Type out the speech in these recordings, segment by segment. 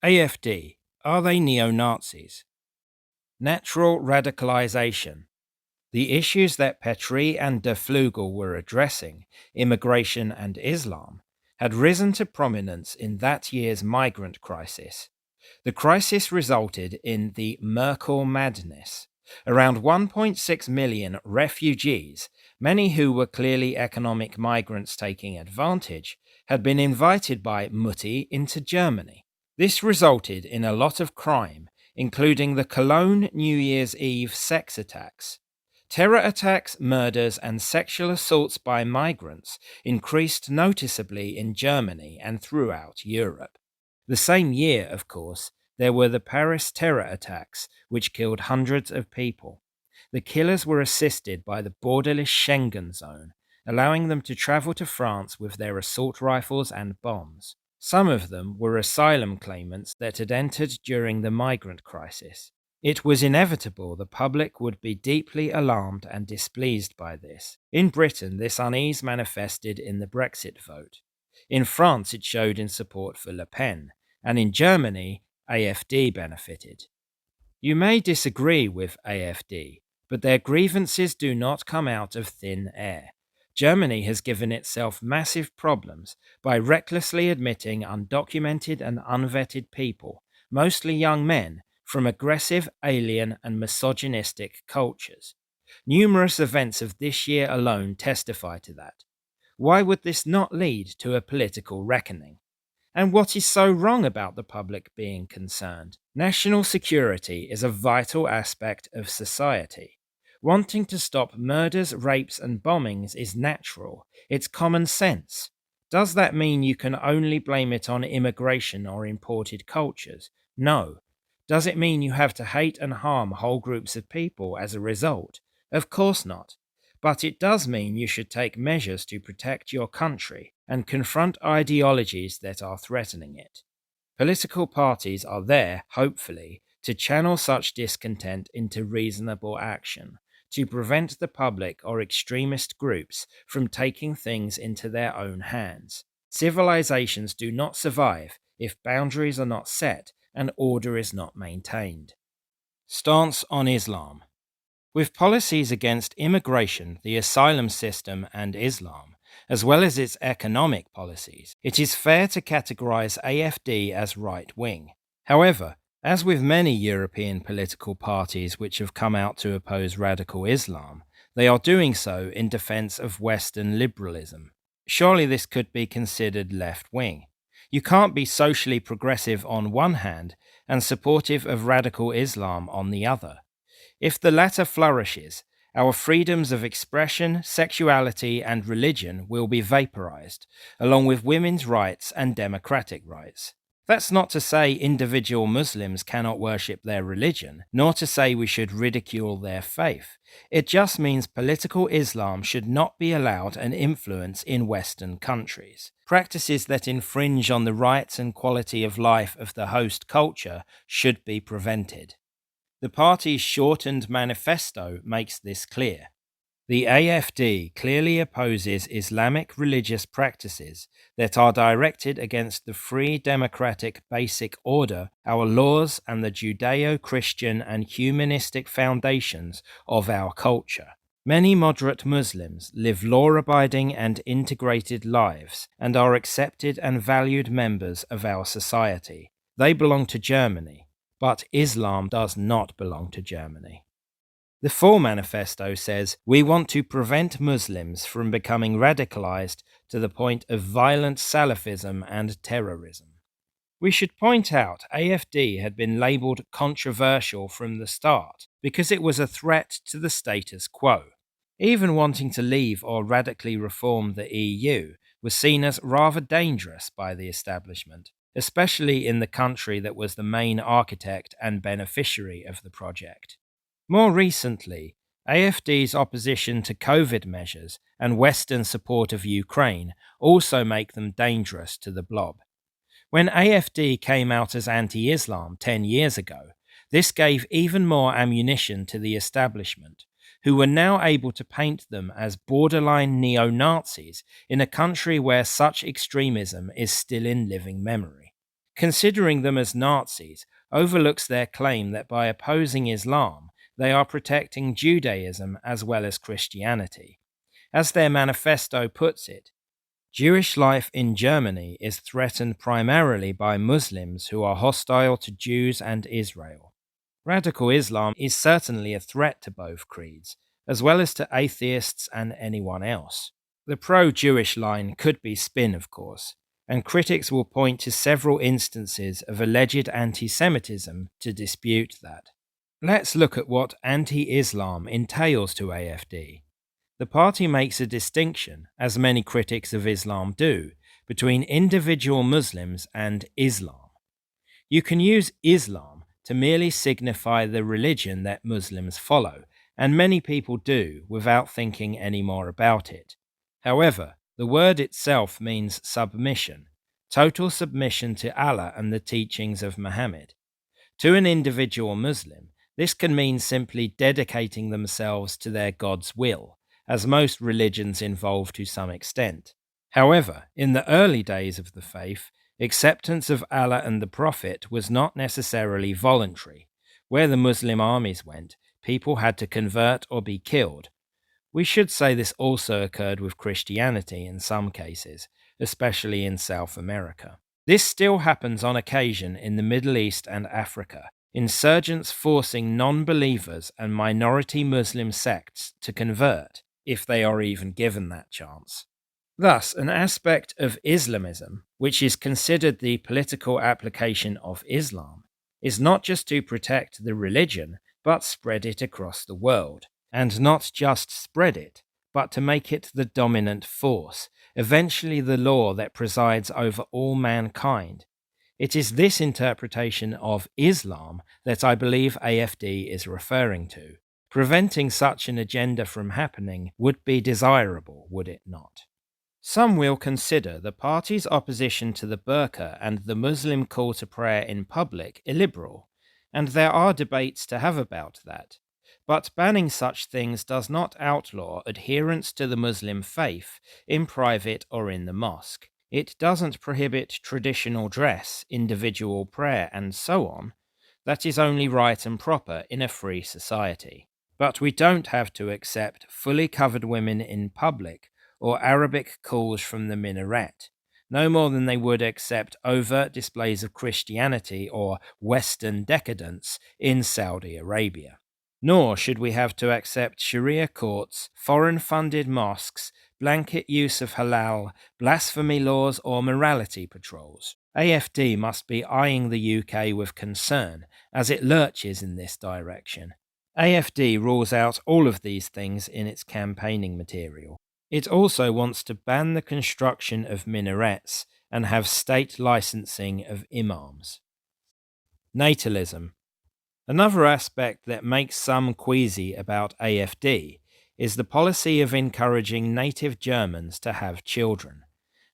AfD, are they neo-Nazis? Natural radicalization. The issues that Petrie and de Flugel were addressing, immigration and Islam, had risen to prominence in that year's migrant crisis. The crisis resulted in the Merkel madness. Around 1.6 million refugees, many who were clearly economic migrants taking advantage, had been invited by Mutti into Germany. This resulted in a lot of crime, including the Cologne New Year's Eve sex attacks. Terror attacks, murders, and sexual assaults by migrants increased noticeably in Germany and throughout Europe. The same year, of course, there were the Paris terror attacks, which killed hundreds of people. The killers were assisted by the borderless Schengen zone, allowing them to travel to France with their assault rifles and bombs. Some of them were asylum claimants that had entered during the migrant crisis. It was inevitable the public would be deeply alarmed and displeased by this. In Britain, this unease manifested in the Brexit vote. In France, it showed in support for Le Pen, and in Germany, AfD benefited. You may disagree with AfD, but their grievances do not come out of thin air. Germany has given itself massive problems by recklessly admitting undocumented and unvetted people, mostly young men, from aggressive, alien, and misogynistic cultures. Numerous events of this year alone testify to that. Why would this not lead to a political reckoning? And what is so wrong about the public being concerned? National security is a vital aspect of society. Wanting to stop murders, rapes, and bombings is natural. It's common sense. Does that mean you can only blame it on immigration or imported cultures? No. Does it mean you have to hate and harm whole groups of people as a result? Of course not. But it does mean you should take measures to protect your country and confront ideologies that are threatening it. Political parties are there, hopefully, to channel such discontent into reasonable action, to prevent the public or extremist groups from taking things into their own hands. Civilizations do not survive if boundaries are not set and order is not maintained. Stance on Islam. With policies against immigration, the asylum system, and Islam, as well as its economic policies, it is fair to categorize AfD as right-wing. However, as with many European political parties which have come out to oppose radical Islam, they are doing so in defense of Western liberalism. Surely this could be considered left-wing. You can't be socially progressive on one hand and supportive of radical Islam on the other. If the latter flourishes, our freedoms of expression, sexuality, and religion will be vaporized, along with women's rights and democratic rights. That's not to say individual Muslims cannot worship their religion, nor to say we should ridicule their faith. It just means political Islam should not be allowed an influence in Western countries. Practices that infringe on the rights and quality of life of the host culture should be prevented. The party's shortened manifesto makes this clear. The AfD clearly opposes Islamic religious practices that are directed against the free democratic basic order, our laws, and the Judeo-Christian and humanistic foundations of our culture. Many moderate Muslims live law-abiding and integrated lives and are accepted and valued members of our society. They belong to Germany, but Islam does not belong to Germany. The full manifesto says, we want to prevent Muslims from becoming radicalized to the point of violent Salafism and terrorism. We should point out AfD had been labelled controversial from the start because it was a threat to the status quo. Even wanting to leave or radically reform the EU was seen as rather dangerous by the establishment, especially in the country that was the main architect and beneficiary of the project. More recently, AfD's opposition to COVID measures and Western support of Ukraine also make them dangerous to the blob. When AfD came out as anti-Islam 10 years ago, this gave even more ammunition to the establishment, who were now able to paint them as borderline neo-Nazis in a country where such extremism is still in living memory. Considering them as Nazis overlooks their claim that by opposing Islam, they are protecting Judaism as well as Christianity. As their manifesto puts it, Jewish life in Germany is threatened primarily by Muslims who are hostile to Jews and Israel. Radical Islam is certainly a threat to both creeds, as well as to atheists and anyone else. The pro-Jewish line could be spin, of course, and critics will point to several instances of alleged anti-Semitism to dispute that. Let's look at what anti-Islam entails to AfD. The party makes a distinction, as many critics of Islam do, between individual Muslims and Islam. You can use Islam to merely signify the religion that Muslims follow, and many people do without thinking any more about it. However, the word itself means submission, total submission to Allah and the teachings of Muhammad. To an individual Muslim, this can mean simply dedicating themselves to their God's will, as most religions involve to some extent. However, in the early days of the faith, acceptance of Allah and the Prophet was not necessarily voluntary. Where the Muslim armies went, people had to convert or be killed. We should say this also occurred with Christianity in some cases, especially in South America. This still happens on occasion in the Middle East and Africa, insurgents forcing non-believers and minority Muslim sects to convert, if they are even given that chance. Thus, an aspect of Islamism, which is considered the political application of Islam, is not just to protect the religion, but spread it across the world. And not just spread it, but to make it the dominant force, eventually the law that presides over all mankind. It is this interpretation of Islam that I believe AfD is referring to. Preventing such an agenda from happening would be desirable, would it not? Some will consider the party's opposition to the burqa and the Muslim call to prayer in public illiberal, and there are debates to have about that. But banning such things does not outlaw adherence to the Muslim faith in private or in the mosque. It doesn't prohibit traditional dress, individual prayer, and so on. That is only right and proper in a free society. But we don't have to accept fully covered women in public or Arabic calls from the minaret, no more than they would accept overt displays of Christianity or Western decadence in Saudi Arabia. Nor should we have to accept Sharia courts, foreign-funded mosques, blanket use of halal, blasphemy laws or morality patrols. AfD must be eyeing the UK with concern as it lurches in this direction. AfD rules out all of these things in its campaigning material. It also wants to ban the construction of minarets and have state licensing of imams. Natalism. Another aspect that makes some queasy about AfD is the policy of encouraging native Germans to have children.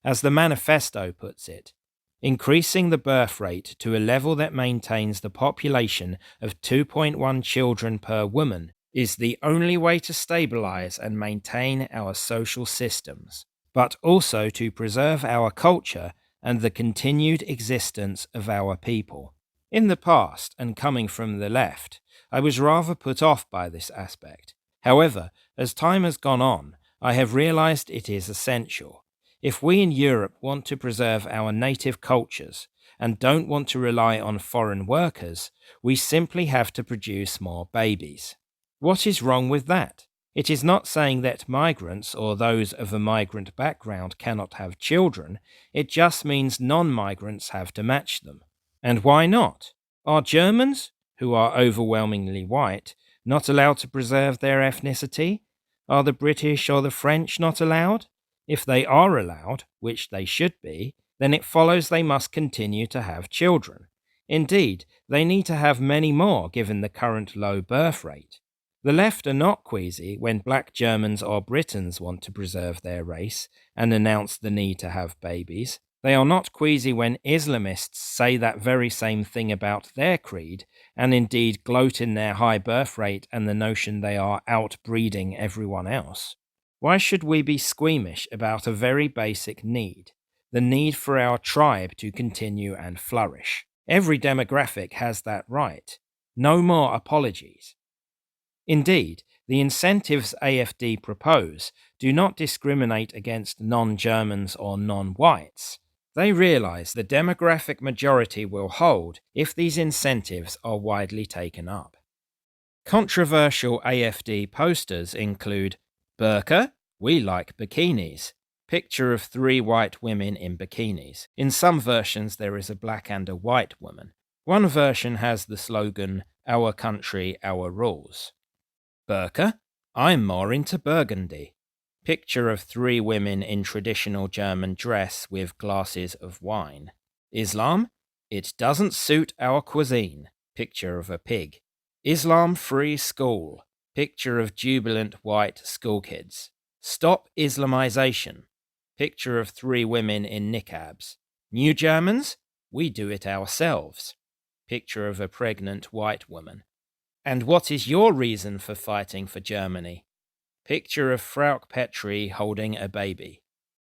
As the manifesto puts it, increasing the birth rate to a level that maintains the population of 2.1 children per woman is the only way to stabilize and maintain our social systems, but also to preserve our culture and the continued existence of our people. In the past, and coming from the left, I was rather put off by this aspect. However, as time has gone on, I have realized it is essential. If we in Europe want to preserve our native cultures and don't want to rely on foreign workers, we simply have to produce more babies. What is wrong with that? It is not saying that migrants or those of a migrant background cannot have children, it just means non-migrants have to match them. And why not? Are Germans, who are overwhelmingly white, not allowed to preserve their ethnicity? Are the British or the French not allowed? If they are allowed, which they should be, then it follows they must continue to have children. Indeed, they need to have many more given the current low birth rate. The left are not queasy when black Germans or Britons want to preserve their race and announce the need to have babies. They are not queasy when Islamists say that very same thing about their creed, and indeed gloat in their high birth rate and the notion they are outbreeding everyone else. Why should we be squeamish about a very basic need? the need for our tribe to continue and flourish. Every demographic has that right. No more apologies. Indeed, the incentives AfD propose do not discriminate against non-Germans or non-whites. They realize the demographic majority will hold if these incentives are widely taken up. Controversial AfD posters include Burqa, we like bikinis. Picture of 3 white women in bikinis. In some versions, there is a black and a white woman. One version has the slogan, Our country, our rules. Burqa, I'm more into burgundy. Picture of 3 women in traditional German dress with glasses of wine. Islam, it doesn't suit our cuisine. Picture of a pig. Islam free school. Picture of jubilant white schoolkids. Stop Islamization. Picture of 3 women in niqabs. New Germans, we do it ourselves. Picture of a pregnant white woman. And what is your reason for fighting for Germany? Picture of Frauke Petry holding a baby.